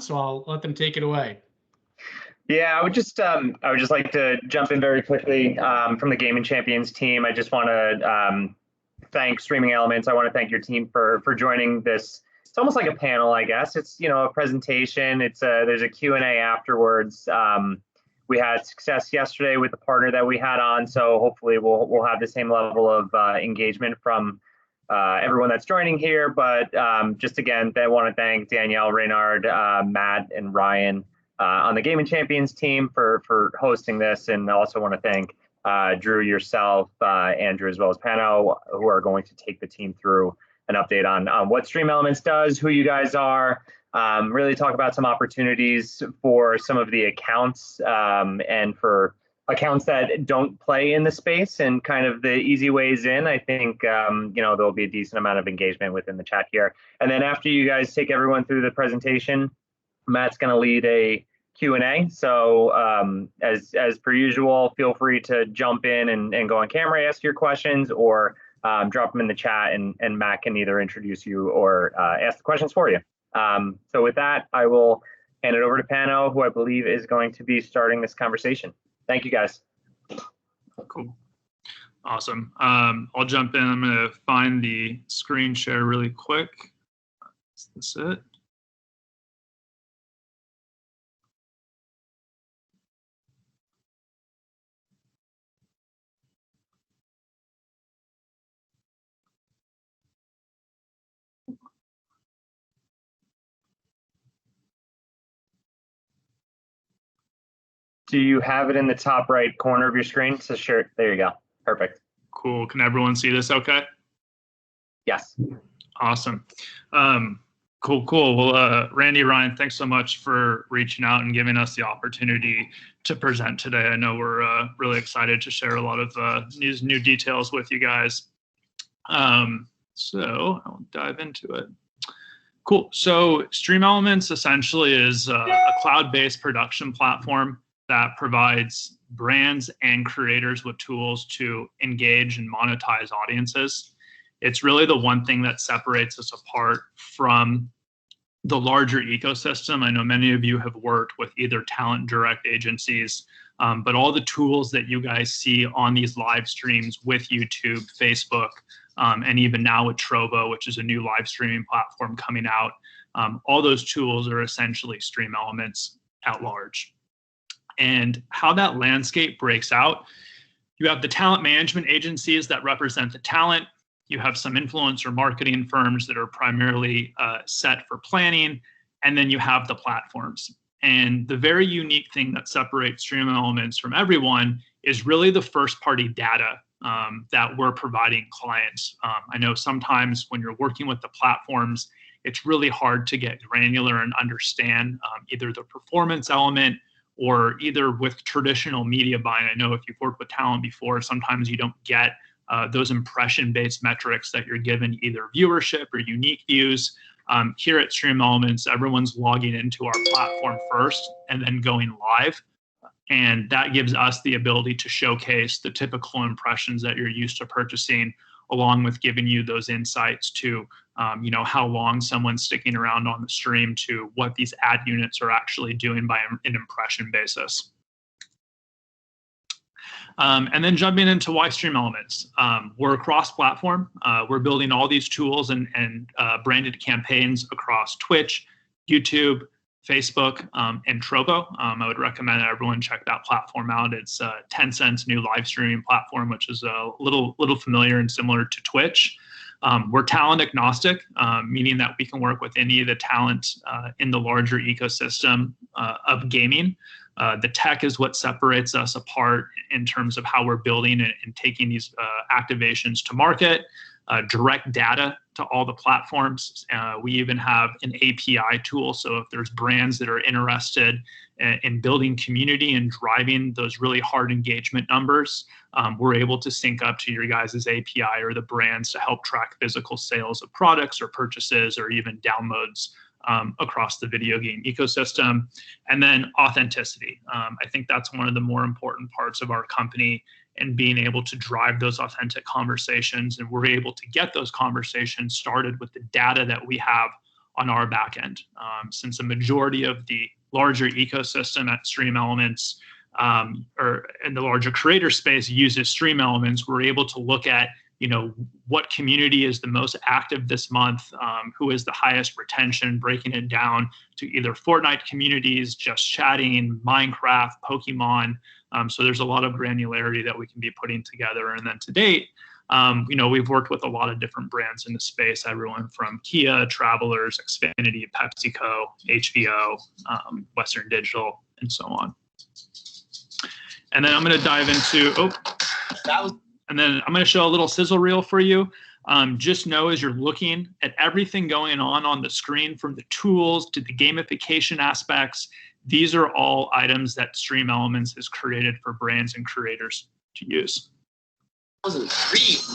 so I'll let them take it away. Yeah, I would just like to jump in very quickly from the Gaming Champions team. I just want to thank Streaming Elements. I want to thank your team for joining this. It's almost like a panel, I guess. It's a presentation. There's a Q&A afterwards. We had success yesterday with the partner that we had on, so hopefully we'll have the same level of engagement from everyone that's joining here. But just again, I want to thank Danielle, Reynard, Matt, and Ryan on the Gaming Champions team for hosting this, and I also want to thank Drew, yourself, Andrew, as well as Pano, who are going to take the team through an update on what StreamElements does, who you guys are, really talk about some opportunities for some of the accounts and for accounts that don't play in the space and kind of the easy ways in. I think there'll be a decent amount of engagement within the chat here. And then after you guys take everyone through the presentation, Matt's going to lead a Q&A. So as per usual, feel free to jump in and go on camera, ask your questions, or drop them in the chat, and Matt can either introduce you or ask the questions for you. So with that, I will hand it over to Pano, who I believe is going to be starting this conversation. Thank you, guys. Cool. Awesome. I'll jump in. I'm going to find the screen share really quick. Is this it? Do you have it in the top right corner of your screen? So sure, there you go. Perfect. Cool. Can everyone see this okay? Yes. Awesome. Cool. Well, Randy, Ryan, thanks so much for reaching out and giving us the opportunity to present today. I know we're really excited to share a lot of new details with you guys. So I'll dive into it. Cool. So StreamElements essentially is a cloud-based production platform that provides brands and creators with tools to engage and monetize audiences. It's really the one thing that separates us apart from the larger ecosystem. I know many of you have worked with either talent direct agencies, but all the tools that you guys see on these live streams with YouTube, Facebook, and even now with Trovo, which is a new live streaming platform coming out, all those tools are essentially StreamElements at large. And how that landscape breaks out, you have the talent management agencies that represent the talent. You have some influencer marketing firms that are primarily set for planning. And then you have the platforms. And the very unique thing that separates StreamElements from everyone is really the first party data that we're providing clients. I know sometimes when you're working with the platforms, it's really hard to get granular and understand either the performance element or either with traditional media buying. I know if you've worked with talent before, sometimes you don't get those impression-based metrics that you're given either viewership or unique views. Here at StreamElements, everyone's logging into our platform first and then going live. And that gives us the ability to showcase the typical impressions that you're used to purchasing, along with giving you those insights to how long someone's sticking around on the stream, to what these ad units are actually doing by an impression basis. And then jumping into why StreamElements. We're cross-platform. We're building all these tools and branded campaigns across Twitch, YouTube, Facebook, and Trovo. I would recommend everyone check that platform out. It's Tencent's new live streaming platform, which is a little familiar and similar to Twitch. We're talent agnostic, meaning that we can work with any of the talent in the larger ecosystem of gaming. The tech is what separates us apart in terms of how we're building and taking these activations to market. Direct data to all the platforms. We even have an API tool, so if there's brands that are interested in building community and driving those really hard engagement numbers, we're able to sync up to your guys' API or the brands to help track physical sales of products or purchases or even downloads across the video game ecosystem. And then authenticity. I think that's one of the more important parts of our company, and being able to drive those authentic conversations. And we're able to get those conversations started with the data that we have on our back end. Since a majority of the larger ecosystem at StreamElements or in the larger creator space uses StreamElements, we're able to look at, what community is the most active this month, who is the highest retention, breaking it down to either Fortnite communities, just chatting, Minecraft, Pokemon. So there's a lot of granularity that we can be putting together. And then to date, we've worked with a lot of different brands in the space, everyone from Kia, Travelers, Xfinity, PepsiCo, HBO, Western Digital, and so on. And then I'm going to dive into, and then I'm going to show a little sizzle reel for you. Just know as you're looking at everything going on the screen, from the tools to the gamification aspects, these are all items that StreamElements has created for brands and creators to use. 3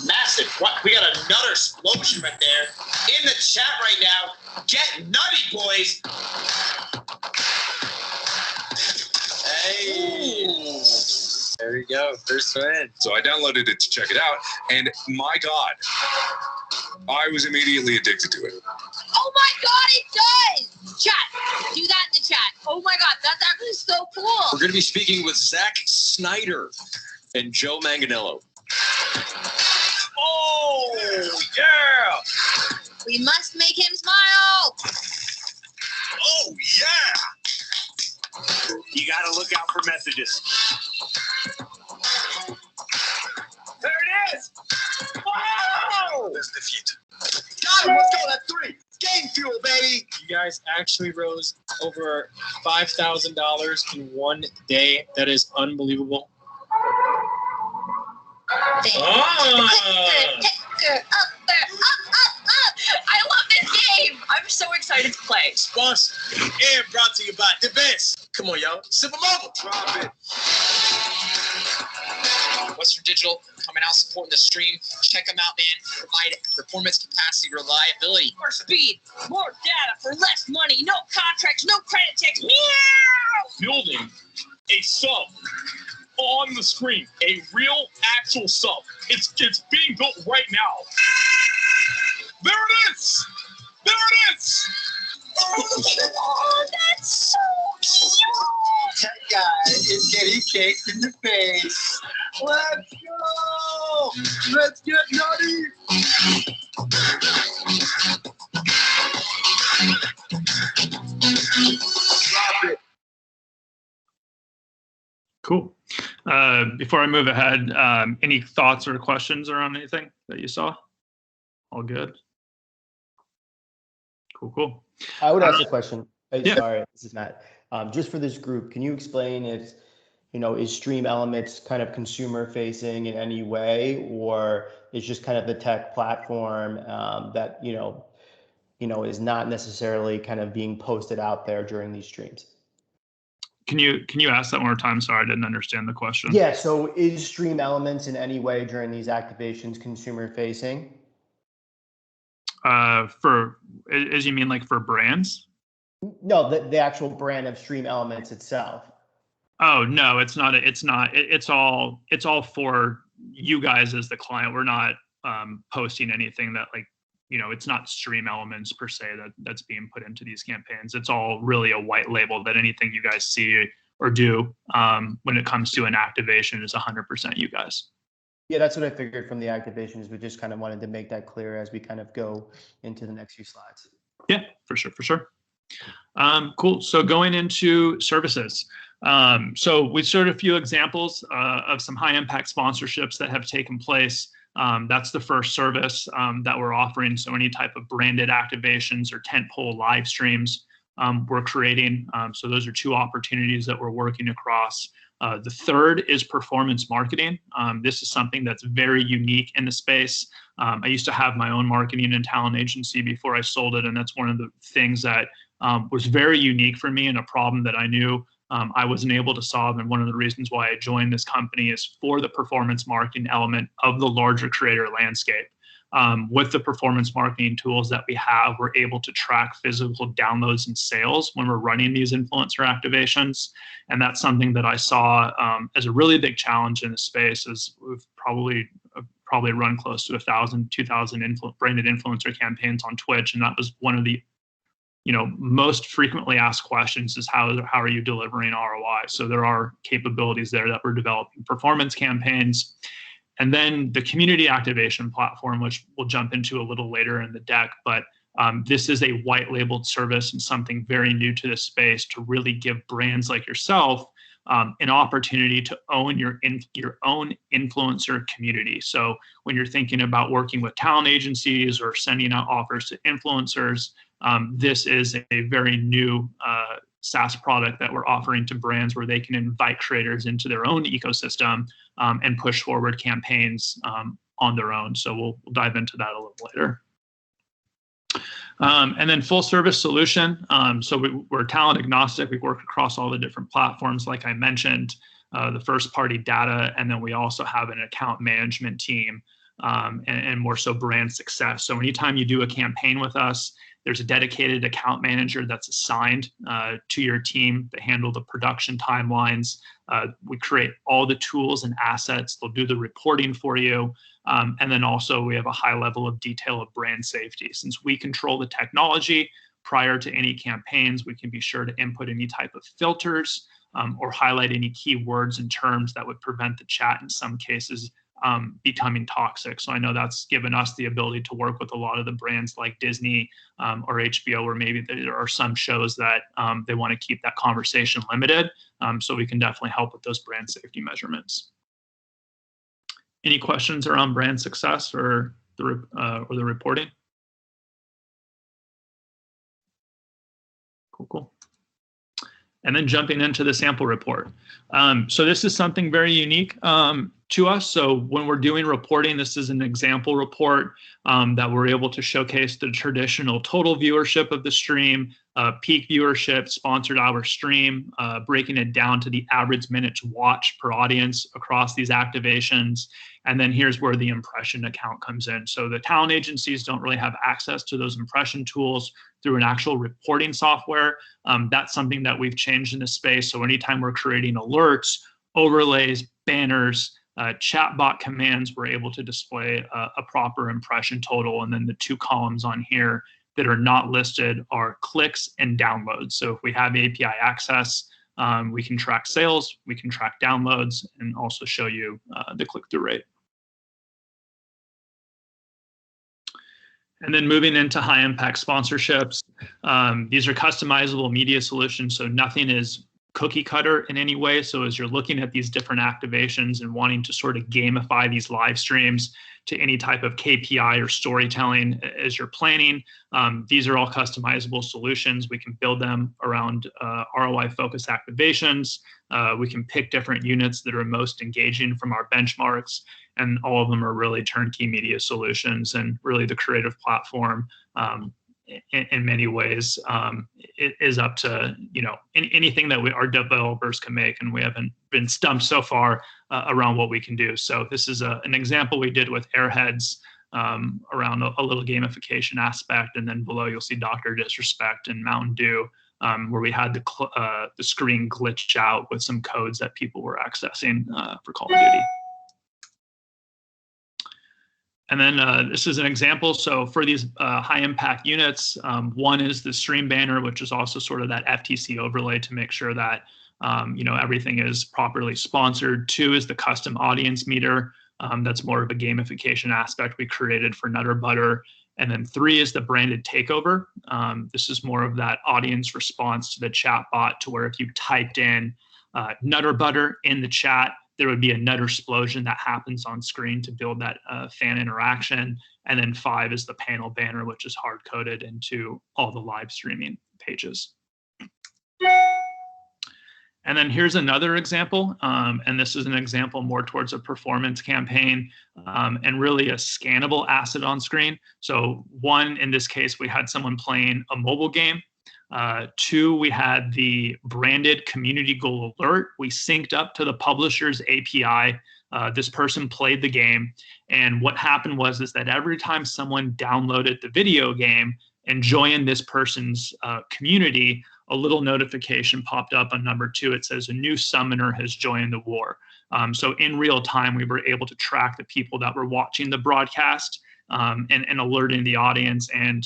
massive. What? We got another explosion right there in the chat right now. Get nutty, boys. Hey. Ooh. There we go. First win. So I downloaded it to check it out, and my God, I was immediately addicted to it. Oh my God, it does! Chat, do that in the chat. Oh my God, that's actually so cool. We're going to be speaking with Zack Snyder and Joe Manganiello. Oh, yeah. We must make him smile. Oh, yeah. You got to look out for messages. There it is. Wow. There's defeat. Got him. Let's go. That's 3. Game fuel, baby. You guys actually rose over $5,000 in one day. That is unbelievable. I love this game. I'm so excited to play. Sponsored and brought to you by the best. Come on, y'all. Super Mobile. Drop it. Western Digital coming out supporting the stream. Check them out, man. Provide performance, capacity, reliability. More speed, more data for less money. No contracts, no credit checks. Meow! Building a sub on the screen, a real actual sub. It's being built right now. There it is. There it is. Oh, that's so cute. That guy is getting kicked in the face. Let's go. Let's get nutty. Drop it. Cool. Before I move ahead, any thoughts or questions around anything that you saw? All good? Cool. I would ask a question. Yeah. Sorry, this is Matt. Just for this group, can you explain if, is StreamElements kind of consumer facing in any way, or is just kind of the tech platform that, is not necessarily kind of being posted out there during these streams? Can you ask that one more time? Sorry, I didn't understand the question. Yeah, so is StreamElements in any way during these activations consumer facing? For, as you mean like for brands? No, the actual brand of StreamElements itself. Oh no, it's not. It's all for you guys as the client. We're not posting anything that it's not StreamElements per se that's being put into these campaigns. It's all really a white label that anything you guys see or do when it comes to an activation is 100% you guys. Yeah, that's what I figured from the activations. We just kind of wanted to make that clear as we kind of go into the next few slides. Yeah, for sure. Cool. So going into services. So we showed a few examples of some high impact sponsorships that have taken place. That's the first service that we're offering. So any type of branded activations or tentpole live streams we're creating. So those are 2 opportunities that we're working across. The third is performance marketing. This is something that's very unique in the space. I used to have my own marketing and talent agency before I sold it, and that's one of the things that was very unique for me and a problem that I knew I wasn't able to solve. And one of the reasons why I joined this company is for the performance marketing element of the larger creator landscape. With the performance marketing tools that we have, we're able to track physical downloads and sales when we're running these influencer activations. And that's something that I saw as a really big challenge in the space, as we've probably run close to 1,000, 2,000 branded influencer campaigns on Twitch. And that was one of the most frequently asked questions is how are you delivering ROI? So there are capabilities there that we're developing performance campaigns. And then the community activation platform, which we'll jump into a little later in the deck, but this is a white labeled service and something very new to this space to really give brands like yourself an opportunity to own your own influencer community. So when you're thinking about working with talent agencies or sending out offers to influencers, this is a very new SaaS product that we're offering to brands where they can invite creators into their own ecosystem and push forward campaigns on their own. So we'll dive into that a little later. And then full service solution. So we're talent agnostic. We work across all the different platforms, like I mentioned, the first party data, and then we also have an account management team and more so brand success. So anytime you do a campaign with us, there's a dedicated account manager that's assigned to your team to handle the production timelines. We create all the tools and assets. They'll do the reporting for you. And then also we have a high level of detail of brand safety. Since we control the technology prior to any campaigns, we can be sure to input any type of filters or highlight any keywords and terms that would prevent the chat in some cases becoming toxic. So I know that's given us the ability to work with a lot of the brands like Disney or HBO, where maybe there are some shows that they want to keep that conversation limited. So we can definitely help with those brand safety measurements. Any questions around brand success or the reporting? Cool. And then jumping into the sample report. So this is something very unique to us. So when we're doing reporting, this is an example report that we're able to showcase the traditional total viewership of the stream, peak viewership, sponsored hour stream, breaking it down to the average minutes watched per audience across these activations. And then here's where the impression account comes in. So the talent agencies don't really have access to those impression tools through an actual reporting software. That's something that we've changed in this space. So anytime we're creating alerts, overlays, banners, chatbot commands, we're able to display a proper impression total. And then the two columns on here that are not listed are clicks and downloads. So if we have API access, we can track sales, we can track downloads, and also show you the click-through rate. And then moving into high impact sponsorships, these are customizable media solutions, so nothing is cookie cutter in any way. So as you're looking at these different activations and wanting to sort of gamify these live streams to any type of KPI or storytelling as you're planning, these are all customizable solutions. We can build them around ROI focused activations. We can pick different units that are most engaging from our benchmarks, and all of them are really turnkey media solutions. And really the creative platform in many ways it is up to anything that our developers can make, and we haven't been stumped so far around what we can do. So this is an example we did with Airheads around a little gamification aspect, and then below you'll see Dr. Disrespect and Mountain Dew, where we had the screen glitch out with some codes that people were accessing for Call of Duty. And then this is an example. So for these high impact units, one is the stream banner, which is also sort of that FTC overlay to make sure that everything is properly sponsored. Two is the custom audience meter. That's more of a gamification aspect we created for Nutter Butter. And then three is the branded takeover. This is more of that audience response to the chat bot, to where if you typed in Nutter Butter in the chat, there would be a Nutter explosion that happens on screen to build that fan interaction. And then five is the panel banner, which is hard coded into all the live streaming pages. And then here's another example. And this is an example more towards a performance campaign and really a scannable asset on screen. So one, in this case, we had someone playing a mobile game. Two, we had the branded community goal alert. We synced up to the publisher's API. This person played the game. And what happened was that every time someone downloaded the video game and joined this person's community, a little notification popped up on number two. It says a new summoner has joined the war. So in real time, we were able to track the people that were watching the broadcast. and alerting the audience and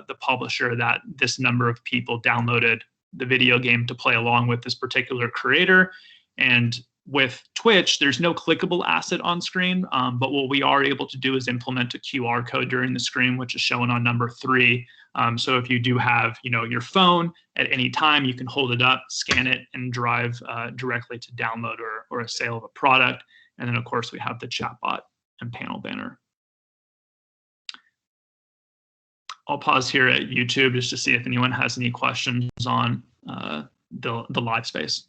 the publisher that this number of people downloaded the video game to play along with this particular creator. And with Twitch, there's no clickable asset on screen, but what we are able to do is implement a QR code during the stream, which is shown on number 3. So if you do have, your phone at any time, you can hold it up, scan it, and drive directly to download or a sale of a product. And then, of course, we have the chatbot and panel banner. I'll pause here at YouTube just to see if anyone has any questions on the live space.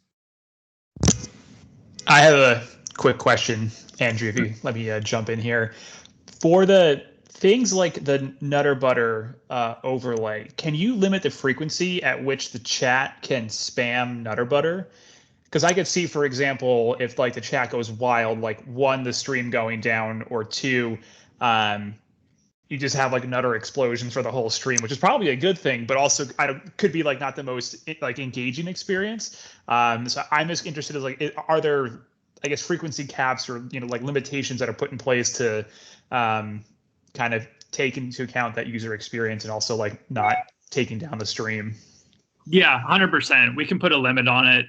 I have a quick question, Andrew, if you let me jump in here. For the things like the Nutter Butter overlay, can you limit the frequency at which the chat can spam Nutter Butter? Because I could see, for example, if like the chat goes wild, like 1, the stream going down, or 2, you just have like Nutter explosions for the whole stream, which is probably a good thing, but also could be like not the most like engaging experience. So I'm just interested in like, are there, I guess, frequency caps or like limitations that are put in place to kind of take into account that user experience and also like not taking down the stream? Yeah, 100%. We can put a limit on it.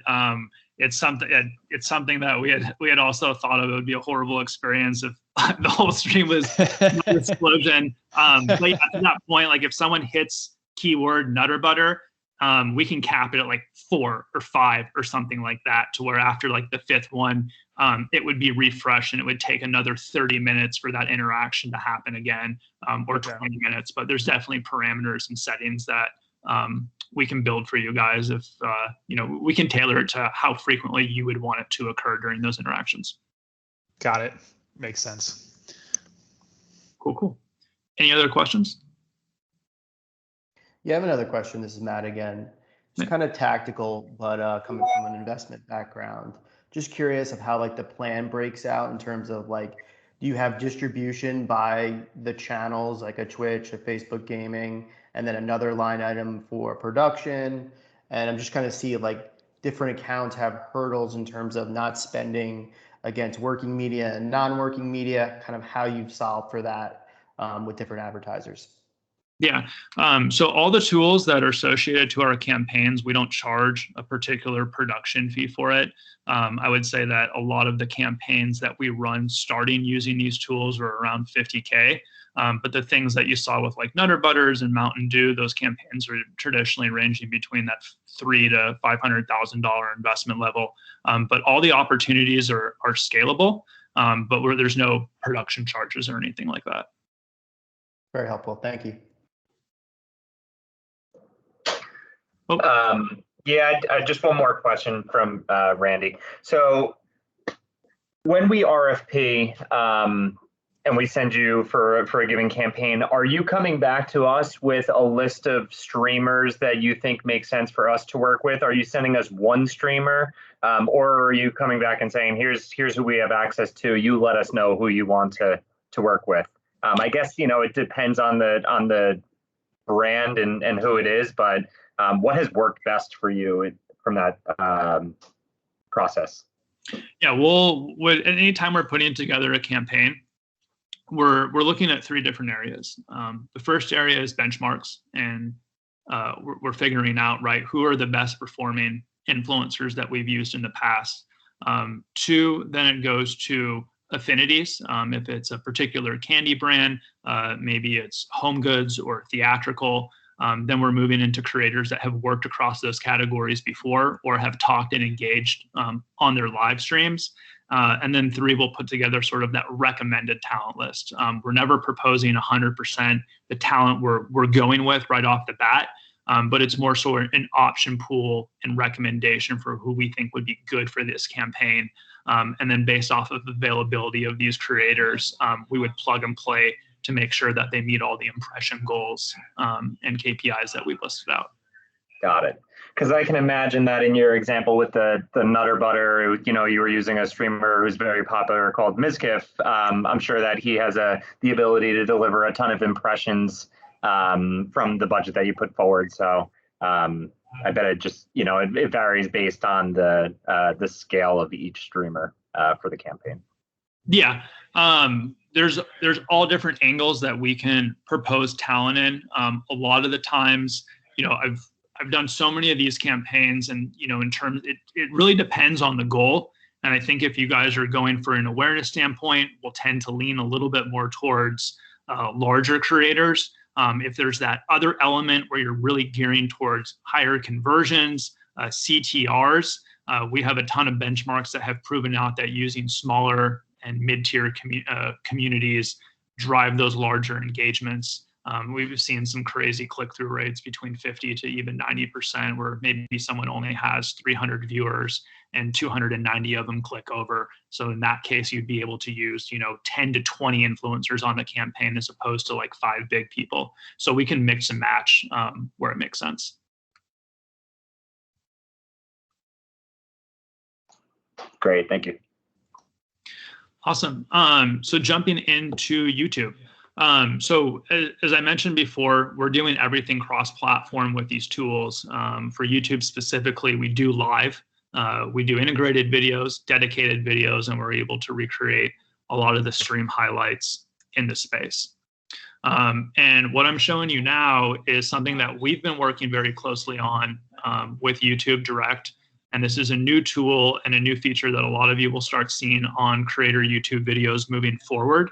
It's something that we had also thought of. It would be a horrible experience if the whole stream was an explosion. But yeah, to that point, like if someone hits keyword Nutter Butter, we can cap it at like 4 or 5 or something like that, to where after like the 5th one, it would be refreshed and it would take another 30 minutes for that interaction to happen again, or 20 minutes. But there's definitely parameters and settings that we can build for you guys if, we can tailor it to how frequently you would want it to occur during those interactions. Got it. Makes sense. Cool. Any other questions? Yeah, I have another question. This is Matt again. It's kind of tactical, but coming from an investment background, just curious of how like the plan breaks out in terms of like, do you have distribution by the channels, like a Twitch, a Facebook gaming, and then another line item for production? And I'm just kind of see like different accounts have hurdles in terms of not spending against working media and non-working media, kind of how you've solved for that with different advertisers. Yeah. So all the tools that are associated to our campaigns, we don't charge a particular production fee for it. I would say that a lot of the campaigns that we run starting using these tools are around 50K. But the things that you saw with like Nutter Butters and Mountain Dew, those campaigns are traditionally ranging between that $300,000 to $500,000 investment level. But all the opportunities are scalable, but where there's no production charges or anything like that. Very helpful. Thank you. Yeah, just one more question from Randy. So when we RFP and we send you for a given campaign, are you coming back to us with a list of streamers that you think make sense for us to work with? Are you sending us one streamer, or are you coming back and saying, here's who we have access to, you let us know who you want to work with? I guess, it depends on the brand and who it is, but what has worked best for you from that process? Yeah, anytime we're putting together a campaign, we're looking at 3 different areas. The first area is benchmarks, and we're figuring out, right, who are the best performing influencers that we've used in the past. 2, then it goes to affinities. If it's a particular candy brand, maybe it's home goods or theatrical, then we're moving into creators that have worked across those categories before or have talked and engaged on their live streams. And then 3, we'll put together sort of that recommended talent list. We're never proposing 100% the talent we're going with right off the bat, but it's more so an option pool and recommendation for who we think would be good for this campaign. And then based off of availability of these creators, we would plug and play to make sure that they meet all the impression goals and KPIs that we've listed out. Got it. Because I can imagine that in your example with the Nutter Butter, you were using a streamer who's very popular called Mizkif. I'm sure that he has the ability to deliver a ton of impressions from the budget that you put forward. So I bet it just, it varies based on the scale of each streamer for the campaign. Yeah. there's all different angles that we can propose talent in. A lot of the times, I've done so many of these campaigns, and in terms, it really depends on the goal. And I think if you guys are going for an awareness standpoint, we'll tend to lean a little bit more towards larger creators. If there's that other element where you're really gearing towards higher conversions, CTRs, we have a ton of benchmarks that have proven out that using smaller and mid-tier communities drive those larger engagements. We've seen some crazy click-through rates between 50 to even 90%, where maybe someone only has 300 viewers and 290 of them click over. So in that case, you'd be able to use 10 to 20 influencers on the campaign as opposed to like 5 big people. So we can mix and match where it makes sense. Great, thank you. Awesome. So jumping into YouTube. So as I mentioned before, we're doing everything cross-platform with these tools. For YouTube specifically, we do live, we do integrated videos, dedicated videos, and we're able to recreate a lot of the stream highlights in the space. And what I'm showing you now is something that we've been working very closely on with YouTube Direct. And this is a new tool and a new feature that a lot of you will start seeing on creator YouTube videos moving forward.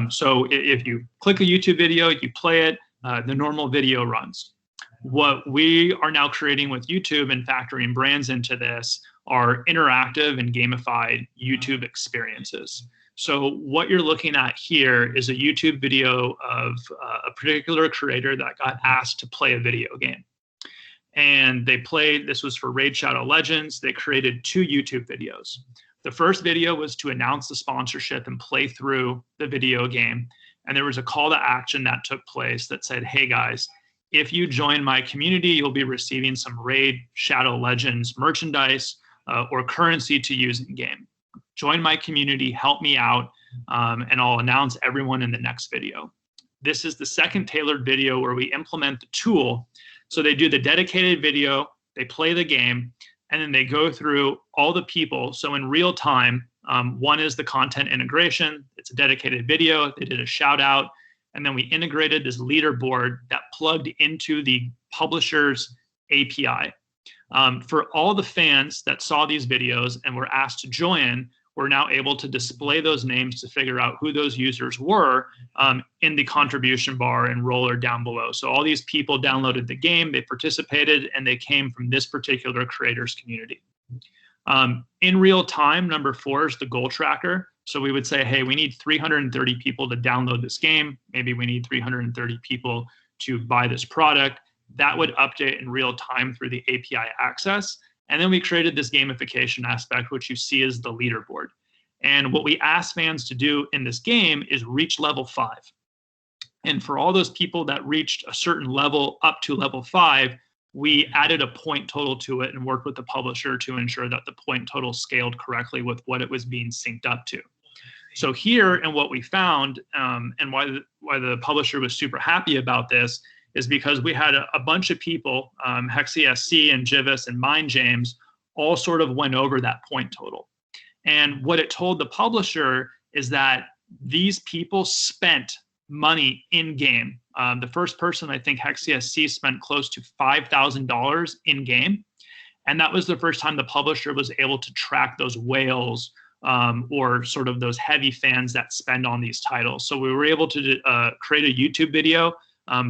So if you click a YouTube video, you play it, the normal video runs. What we are now creating with YouTube and factoring brands into this are interactive and gamified YouTube experiences. So what you're looking at here is a YouTube video of a particular creator that got asked to play a video game. And they played, this was for Raid Shadow Legends, they created 2 YouTube videos. The first video was to announce the sponsorship and play through the video game. And there was a call to action that took place that said, hey guys, if you join my community, you'll be receiving some Raid Shadow Legends merchandise or currency to use in game. Join my community, help me out, and I'll announce everyone in the next video. This is the second tailored video where we implement the tool. So they do the dedicated video, they play the game, and then they go through all the people. So in real time, one is the content integration. It's a dedicated video. They did a shout out. And then we integrated this leaderboard that plugged into the publisher's API. For all the fans that saw these videos and were asked to join, we're now able to display those names to figure out who those users were in the contribution bar and roller down below. So all these people downloaded the game, they participated, and they came from this particular creators community. In real time, number 4 is the goal tracker. So we would say, hey, we need 330 people to download this game. Maybe we need 330 people to buy this product. That would update in real time through the API access. And then we created this gamification aspect, which you see as the leaderboard. And what we ask fans to do in this game is reach level 5. And for all those people that reached a certain level up to level 5, we added a point total to it and worked with the publisher to ensure that the point total scaled correctly with what it was being synced up to. So here, and what we found, and why the publisher was super happy about this, is because we had a bunch of people, HexiSC and Jivis and Mind James, all sort of went over that point total. And what it told the publisher is that these people spent money in game. The first person, I think HexiSC, spent close to $5,000 in game. And that was the first time the publisher was able to track those whales or sort of those heavy fans that spend on these titles. So we were able to create a YouTube video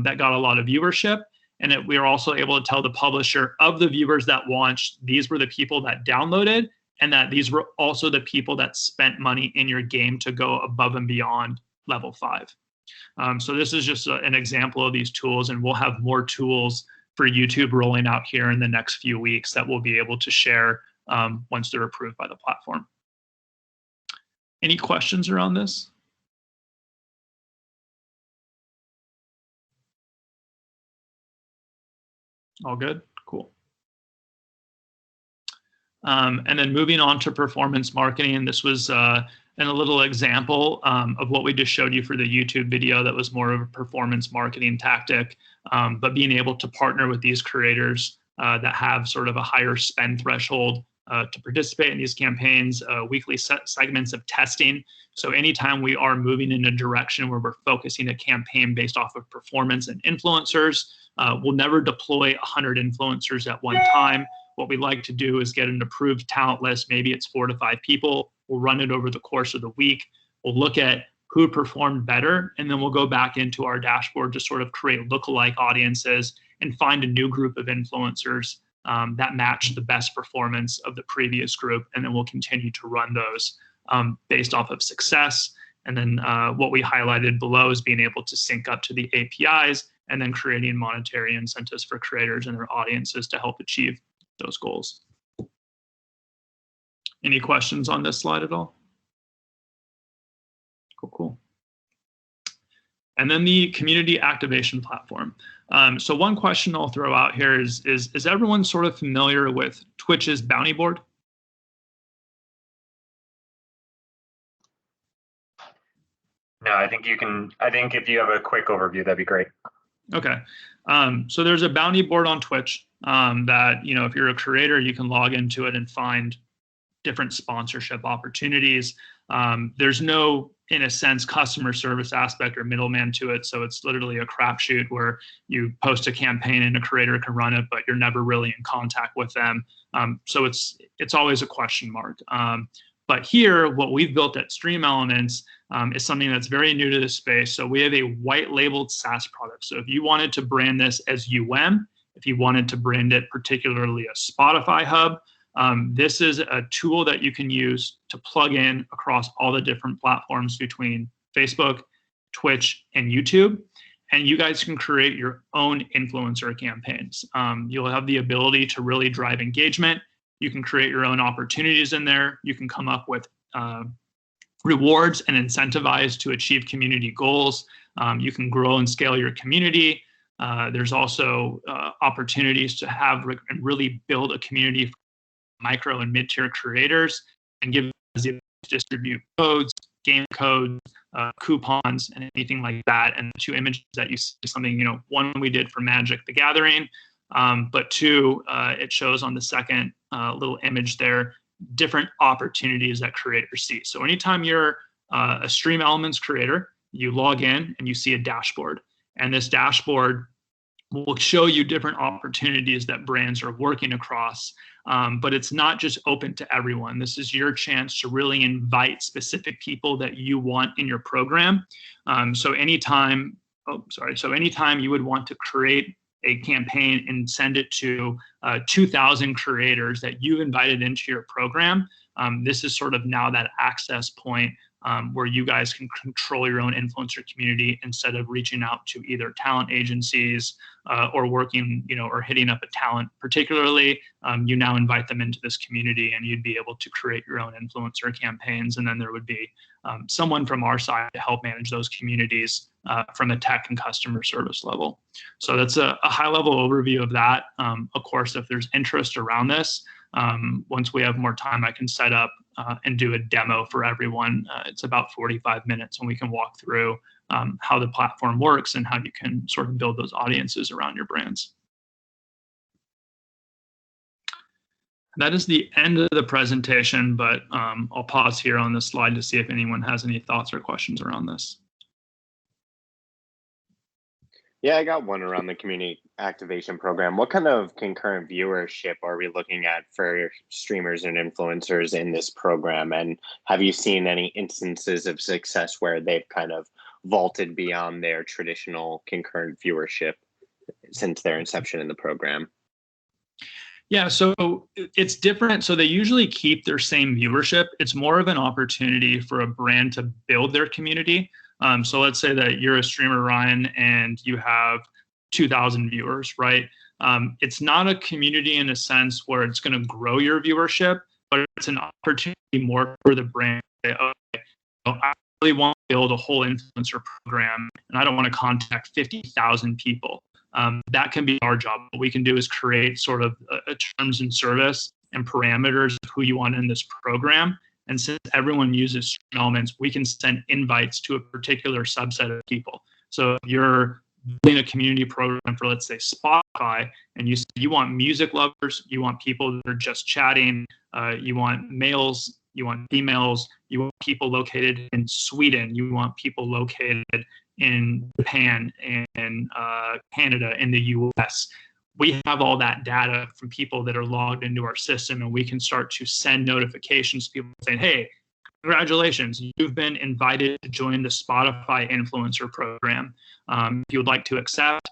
that got a lot of viewership. And we were also able to tell the publisher of the viewers that watched, these were the people that downloaded, and that these were also the people that spent money in your game to go above and beyond level 5. So this is just an example of these tools, and we'll have more tools for YouTube rolling out here in the next few weeks that we'll be able to share once they're approved by the platform. Any questions around this? All good? Cool. And then moving on to performance marketing, this was a little example of what we just showed you for the YouTube video that was more of a performance marketing tactic, but being able to partner with these creators that have sort of a higher spend threshold to participate in these campaigns, weekly segments of testing. So anytime we are moving in a direction where we're focusing a campaign based off of performance and influencers, we'll never deploy 100 influencers at one time. What we like to do is get an approved talent list. Maybe it's 4 to 5 people. We'll run it over the course of the week. We'll look at who performed better, and then we'll go back into our dashboard to sort of create lookalike audiences and find a new group of influencers that match the best performance of the previous group. And then we'll continue to run those based off of success. And then what we highlighted below is being able to sync up to the APIs and then creating monetary incentives for creators and their audiences to help achieve those goals. Any questions on this slide at all? Cool. And then the community activation platform. So one question I'll throw out here is everyone sort of familiar with Twitch's bounty board? No, I think if you have a quick overview, that'd be great. Okay. So there's a bounty board on Twitch that, if you're a creator, you can log into it and find different sponsorship opportunities. There's no, in a sense, customer service aspect or middleman to it. So it's literally a crapshoot where you post a campaign and a creator can run it, but you're never really in contact with them. So it's always a question mark. But here, what we've built at StreamElements is something that's very new to this space. So we have a white labeled SaaS product. So if you wanted to brand this as if you wanted to brand it particularly a Spotify hub, this is a tool that you can use to plug in across all the different platforms between Facebook, Twitch, and YouTube. And you guys can create your own influencer campaigns. You'll have the ability to really drive engagement. You can create your own opportunities in there. You can come up with rewards and incentivize to achieve community goals. You can grow and scale your community. There's also opportunities to have and really build a community for micro and mid-tier creators and give them the ability to distribute codes, game codes, coupons, and anything like that. And the 2 images that you see, something, one we did for Magic the Gathering, but 2, it shows on the second little image there, different opportunities that creators see. So anytime you're a StreamElements creator, you log in and you see a dashboard. And this dashboard will show you different opportunities that brands are working across. But it's not just open to everyone. This is your chance to really invite specific people that you want in your program. So anytime you would want to create a campaign and send it to 2,000 creators that you've invited into your program, this is sort of now that access point where you guys can control your own influencer community instead of reaching out to either talent agencies or working, or hitting up a talent particularly. You now invite them into this community and you'd be able to create your own influencer campaigns. And then there would be someone from our side to help manage those communities from a tech and customer service level. So that's a high level overview of that. Of course, if there's interest around this, once we have more time, I can set up and do a demo for everyone. It's about 45 minutes and we can walk through how the platform works and how you can sort of build those audiences around your brands. That is the end of the presentation, but I'll pause here on this slide to see if anyone has any thoughts or questions around this. Yeah, I got one around the community activation program. What kind of concurrent viewership are we looking at for streamers and influencers in this program? And have you seen any instances of success where they've kind of vaulted beyond their traditional concurrent viewership since their inception in the program? Yeah, so it's different. So they usually keep their same viewership. It's more of an opportunity for a brand to build their community. So let's say that you're a streamer, Ryan, and you have 2,000 viewers, right? It's not a community in a sense where it's going to grow your viewership, but it's an opportunity more for the brand to say, okay, I really want to build a whole influencer program, and I don't want to contact 50,000 people. That can be our job. What we can do is create sort of a terms and service and parameters of who you want in this program. And since everyone uses StreamElements, we can send invites to a particular subset of people. So if you're building a community program for, let's say, Spotify, Spotify, and you want music lovers, you want people that are just chatting, you want males, you want females, you want people located in Sweden, you want people located in Japan, in Canada, in the US. We have all that data from people that are logged into our system, and we can start to send notifications to people saying, hey, congratulations, you've been invited to join the Spotify influencer program. If you would like to accept,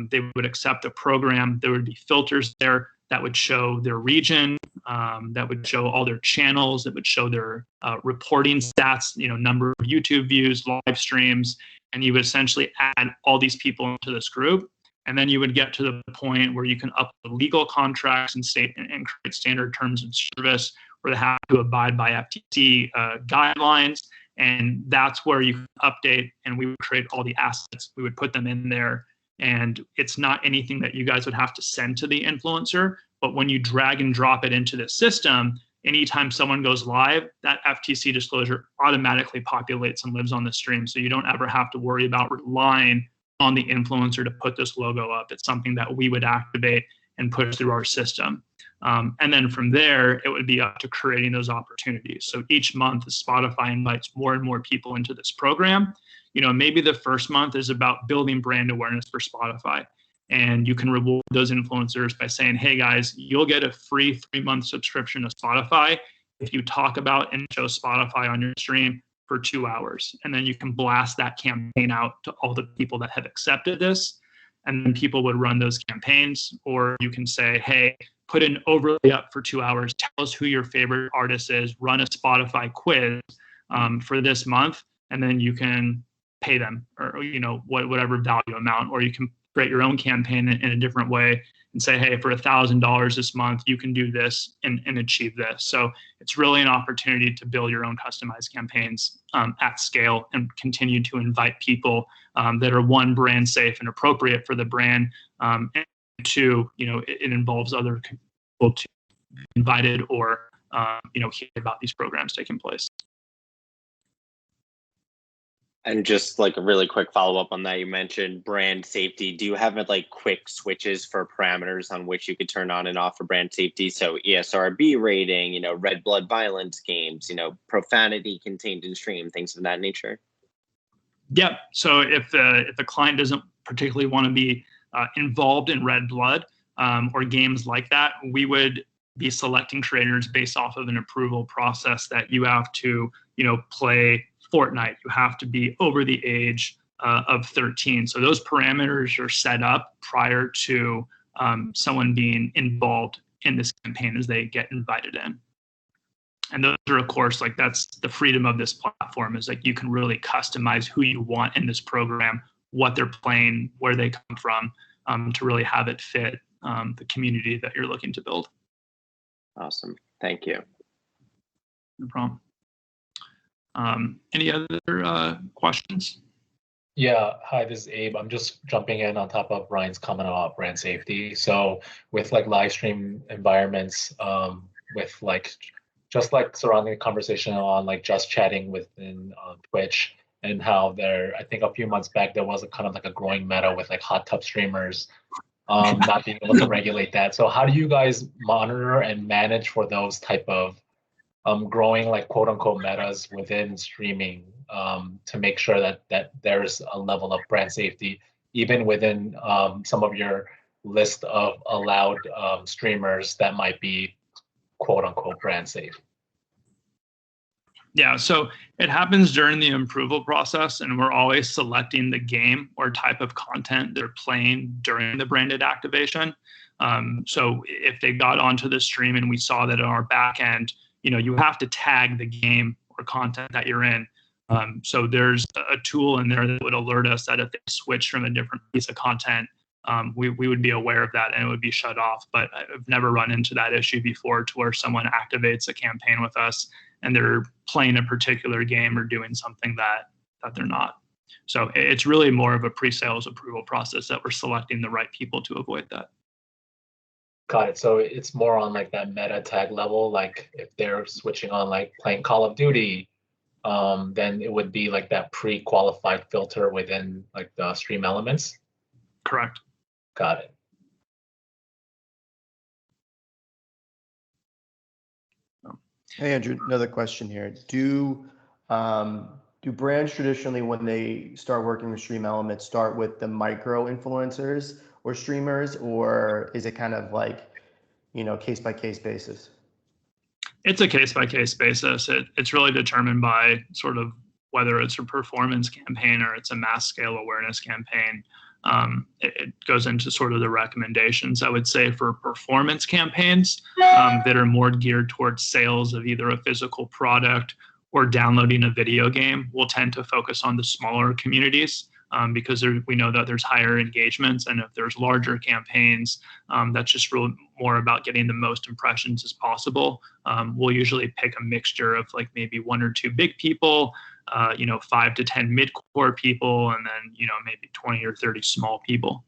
they would accept the program. There would be filters there that would show their region, that would show all their channels, that would show their reporting stats, number of YouTube views, live streams, and you would essentially add all these people into this group. And then you would get to the point where you can upload legal contracts and create standard terms of service where they have to abide by FTC guidelines. And that's where you can update, and we would create all the assets. We would put them in there. And it's not anything that you guys would have to send to the influencer. But when you drag and drop it into the system, anytime someone goes live, that FTC disclosure automatically populates and lives on the stream. So you don't ever have to worry about relying on the influencer to put this logo up. It's something that we would activate and push through our system. And then from there, it would be up to creating those opportunities. So each month, Spotify invites more and more people into this program. Maybe the first month is about building brand awareness for Spotify. And you can reward those influencers by saying, hey guys, you'll get a free 3-month subscription to Spotify if you talk about and show Spotify on your stream for 2 hours. And then you can blast that campaign out to all the people that have accepted this. And then people would run those campaigns. Or you can say, hey, put an overlay up for 2 hours. Tell us who your favorite artist is. Run a Spotify quiz for this month. And then you can pay them, or whatever value amount. Or you can create your own campaign in a different way and say, hey, for $1,000 this month, you can do this and achieve this. So it's really an opportunity to build your own customized campaigns at scale and continue to invite people that are, one, brand safe and appropriate for the brand, and two, it involves other people to be invited or hear about these programs taking place. And just like a really quick follow-up on that, you mentioned brand safety. Do you have like quick switches for parameters on which you could turn on and off for brand safety? So ESRB rating, red blood violence games, profanity contained in stream, things of that nature? Yep. So if the client doesn't particularly want to be involved in red blood or games like that, we would be selecting creators based off of an approval process that you have to, play Fortnite. You have to be over the age of 13. So those parameters are set up prior to someone being involved in this campaign as they get invited in. And those are, of course, like that's the freedom of this platform, is like you can really customize who you want in this program, what they're playing, where they come from, to really have it fit the community that you're looking to build. Awesome. Thank you. No problem. Any other questions? Yeah, hi, this is Abe. I'm just jumping in on top of Ryan's comment about brand safety. So with like live stream environments, with like just like surrounding the conversation on like just chatting within Twitch, and how there, I think a few months back, there was a kind of like a growing meta with like hot tub streamers not being able to regulate that. So how do you guys monitor and manage for those type of growing like quote unquote metas within streaming to make sure that there's a level of brand safety even within some of your list of allowed streamers that might be quote unquote brand safe? Yeah, so it happens during the approval process, and we're always selecting the game or type of content they're playing during the branded activation. So if they got onto the stream and we saw that on our back end, you have to tag the game or content that you're in. So there's a tool in there that would alert us that if they switch from a different piece of content, we would be aware of that and it would be shut off. But I've never run into that issue before to where someone activates a campaign with us and they're playing a particular game or doing something that they're not. So it's really more of a pre-sales approval process that we're selecting the right people to avoid that. Got it. So it's more on like that meta tag level. Like if they're switching on like playing Call of Duty, then it would be like that pre-qualified filter within like the StreamElements. Correct. Got it. Hey, Andrew, another question here. Do brands traditionally, when they start working with StreamElements, start with the micro influencers or streamers, or is it kind of like, case by case basis? It's a case by case basis. It's really determined by sort of whether it's a performance campaign or it's a mass scale awareness campaign. It goes into sort of the recommendations. I would say for performance campaigns that are more geared towards sales of either a physical product or downloading a video game, we'll tend to focus on the smaller communities because we know that there's higher engagements. And if there's larger campaigns, that's just really more about getting the most impressions as possible. We'll usually pick a mixture of like maybe 1 or 2 big people, 5 to 10 mid-core people, and then, maybe 20 or 30 small people.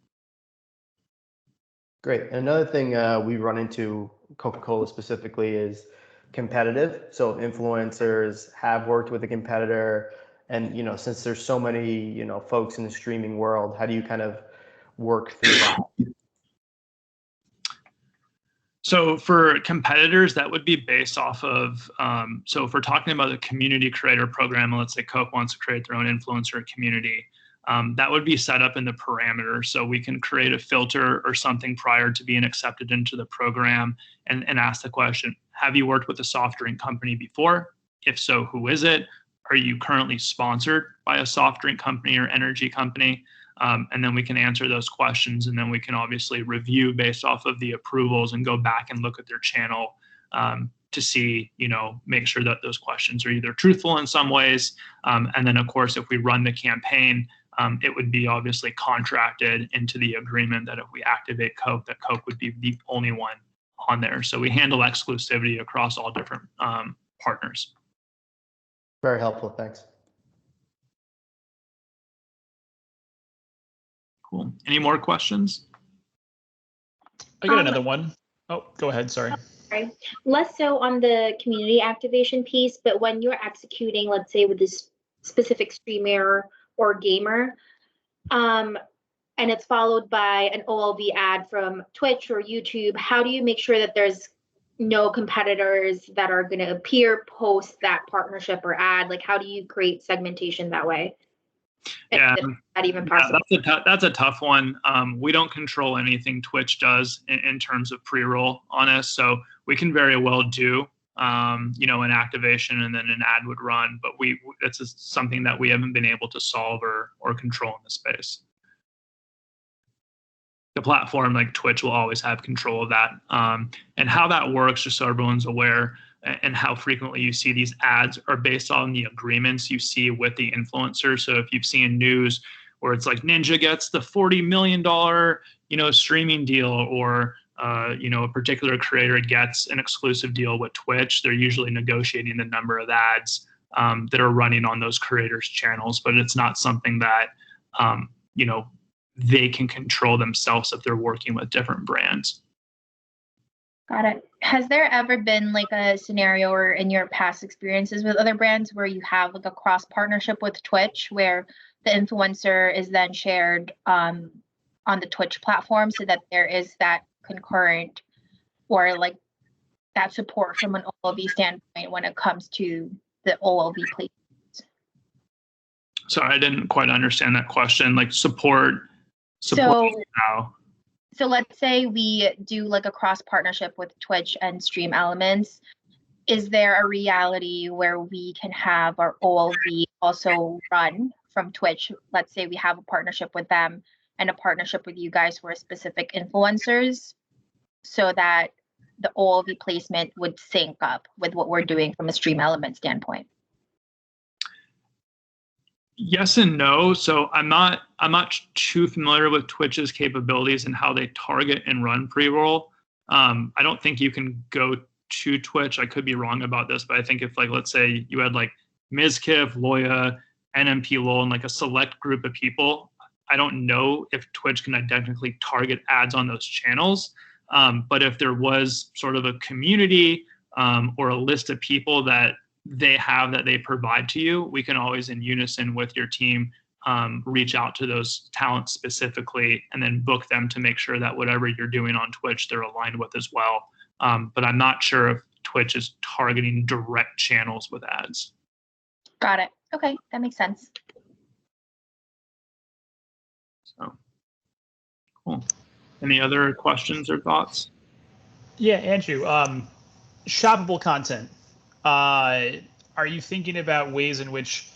Great. And another thing we run into, Coca-Cola specifically, is competitive. So influencers have worked with a competitor, and since there's so many folks in the streaming world, how do you kind of work through that? So for competitors, that would be based off of, so if we're talking about a community creator program, let's say Coke wants to create their own influencer community, that would be set up in the parameters. So we can create a filter or something prior to being accepted into the program and ask the question, have you worked with a soft drink company before? If so, who is it? Are you currently sponsored by a soft drink company or energy company? And then we can answer those questions, and then we can obviously review based off of the approvals and go back and look at their channel to see, make sure that those questions are either truthful in some ways. And then, of course, if we run the campaign, it would be obviously contracted into the agreement that if we activate Coke, that Coke would be the only one on there. So we handle exclusivity across all different partners. Very helpful. Thanks. Cool. Any more questions? I got another one. Oh, go ahead. Sorry. Sorry. Less so on the community activation piece, but when you're executing, let's say with this specific streamer or gamer, and it's followed by an OLV ad from Twitch or YouTube, how do you make sure that there's no competitors that are going to appear post that partnership or ad? Like, how do you create segmentation that way? Yeah, that even possible? That's a tough one. We don't control anything Twitch does in terms of pre-roll on us, so we can very well do an activation and then an ad would run, but it's just something that we haven't been able to solve or control in the space. The platform like Twitch will always have control of that. And how that works, just so everyone's aware, and how frequently you see these ads are based on the agreements you see with the influencer. So if you've seen news where it's like Ninja gets the $40 million, streaming deal, or a particular creator gets an exclusive deal with Twitch, they're usually negotiating the number of ads that are running on those creators' channels. But it's not something that they can control themselves if they're working with different brands. Got it. Has there ever been like a scenario or in your past experiences with other brands where you have like a cross partnership with Twitch where the influencer is then shared on the Twitch platform so that there is that concurrent or like that support from an OLV standpoint when it comes to the OLV placements? Sorry, I didn't quite understand that question. Like support how? So let's say we do like a cross partnership with Twitch and StreamElements. Is there a reality where we can have our OLV also run from Twitch? Let's say we have a partnership with them and a partnership with you guys for specific influencers so that the OLV placement would sync up with what we're doing from a StreamElements standpoint. Yes and no. So I'm not too familiar with Twitch's capabilities and how they target and run pre-roll. I don't think you can go to Twitch. I could be wrong about this, but I think if like let's say you had like Mizkif, Loya, NMP Lol, and like a select group of people, I don't know if Twitch can identically target ads on those channels. But if there was sort of a community or a list of people that they provide to you, we can always in unison with your team reach out to those talents specifically and then book them to make sure that whatever you're doing on Twitch, they're aligned with as well. But I'm not sure if Twitch is targeting direct channels with ads. Got it. Okay, that makes sense. So, cool. Any other questions or thoughts? Yeah, Andrew, shoppable content. Are you thinking about ways in which,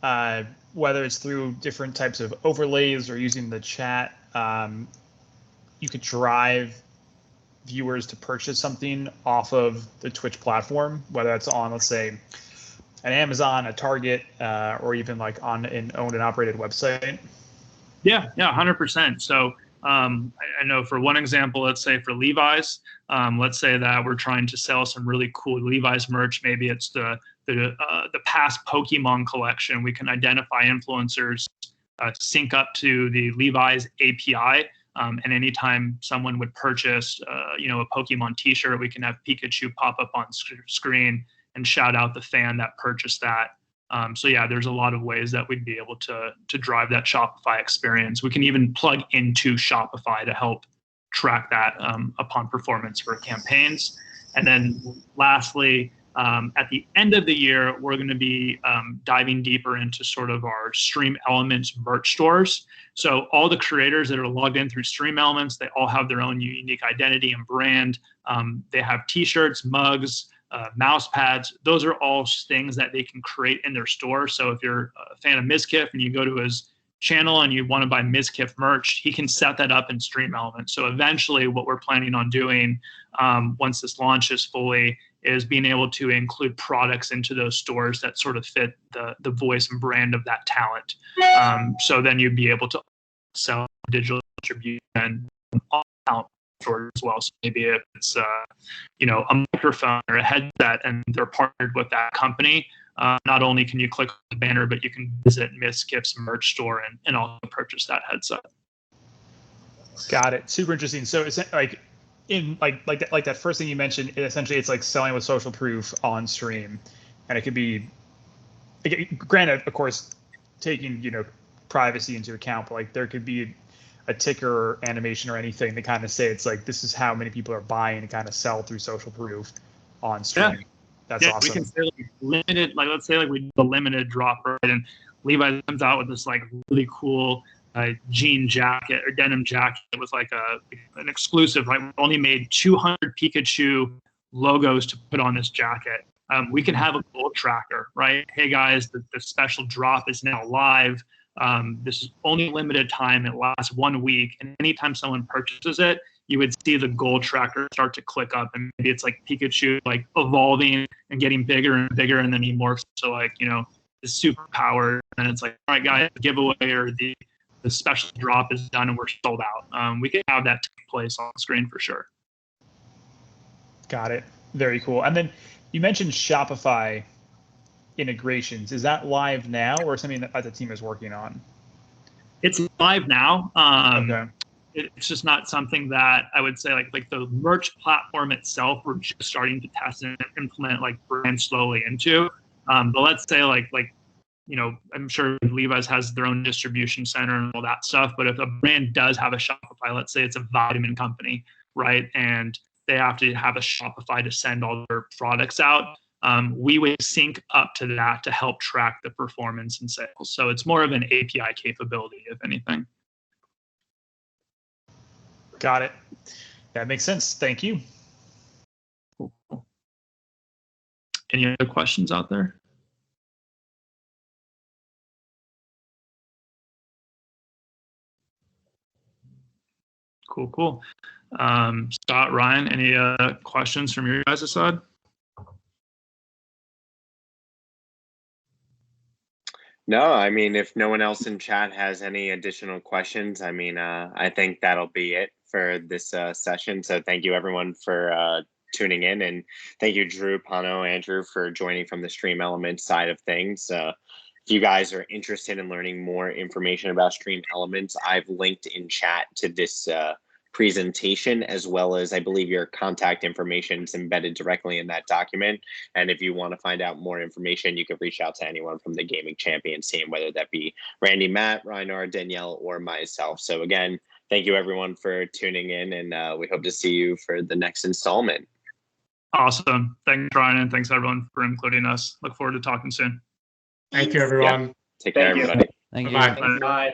whether it's through different types of overlays or using the chat, you could drive viewers to purchase something off of the Twitch platform, whether that's on, let's say, an Amazon, a Target, or even like on an owned and operated website? Yeah, 100%. So I know for one example, let's say for Levi's, let's say that we're trying to sell some really cool Levi's merch. Maybe it's the past Pokemon collection. We can identify influencers, sync up to the Levi's API. And anytime someone would purchase, a Pokemon T-shirt, we can have Pikachu pop up on screen and shout out the fan that purchased that. So yeah, there's a lot of ways that we'd be able to drive that Shopify experience. We can even plug into Shopify to help track that upon performance for campaigns. And then lastly, at the end of the year, we're going to be diving deeper into sort of our StreamElements merch stores. So all the creators that are logged in through StreamElements, they all have their own unique identity and brand. They have T-shirts, mugs, mouse pads. Those are all things that they can create in their store. So if you're a fan of Mizkif and you go to his channel and you want to buy Mizkif merch, he can set that up in StreamElements. So eventually what we're planning on doing once this launches fully is being able to include products into those stores that sort of fit the voice and brand of that talent. So then you'd be able to sell digital distribution out stores as well. So maybe if it's a microphone or a headset and they're partnered with that company, not only can you click on the banner, but you can visit Mizkif's merch store and also purchase that headset. Got it. Super interesting. So it's like that first thing you mentioned, essentially it's like selling with social proof on stream, and it could be, granted, of course, taking privacy into account, but like there could be a ticker or animation or anything to kind of say it's like this is how many people are buying and kind of sell through social proof on stream. Yeah. That's awesome. We can say like limited, like let's say like we do a limited drop, right? And Levi comes out with this like really cool jean jacket or denim jacket with like an exclusive, right? We only made 200 Pikachu logos to put on this jacket. We can have a goal tracker, right? Hey guys, the special drop is now live. This is only limited time. It lasts 1 week. And anytime someone purchases it, you would see the goal tracker start to click up. And maybe it's like Pikachu like evolving and getting bigger and bigger. And then he morphs to like, the superpower. And it's like, all right, guys, the giveaway or the special drop is done and we're sold out. We can have that take place on screen for sure. Got it. Very cool. And then you mentioned Shopify integrations. Is that live now or something that the team is working on? It's live now. Okay. It's just not something that I would say like the merch platform itself, we're just starting to test and implement like brand slowly into. But let's say I'm sure Levi's has their own distribution center and all that stuff. But if a brand does have a Shopify, let's say it's a vitamin company, right? And they have to have a Shopify to send all their products out. We would sync up to that to help track the performance and sales. So it's more of an API capability, if anything. Got it. That makes sense. Thank you. Cool. Any other questions out there? Cool. Scott, Ryan, any questions from your guys' side? No, I mean, if no one else in chat has any additional questions, I mean, I think that'll be it for this session. So thank you everyone for tuning in, and thank you, Drew, Pano, Andrew, for joining from the StreamElements side of things. If you guys are interested in learning more information about StreamElements, I've linked in chat to this presentation, as well as I believe your contact information is embedded directly in that document. And if you want to find out more information, you can reach out to anyone from the Gaming Champions team, whether that be Randy, Matt, Reinar, Danielle, or myself. So again, thank you everyone for tuning in, and we hope to see you for the next installment. Awesome. Thanks, Ryan, and thanks everyone for including us. Look forward to talking soon. Thank you, everyone. Take care, Thank you. everybody. Thank you. Bye-bye. Bye.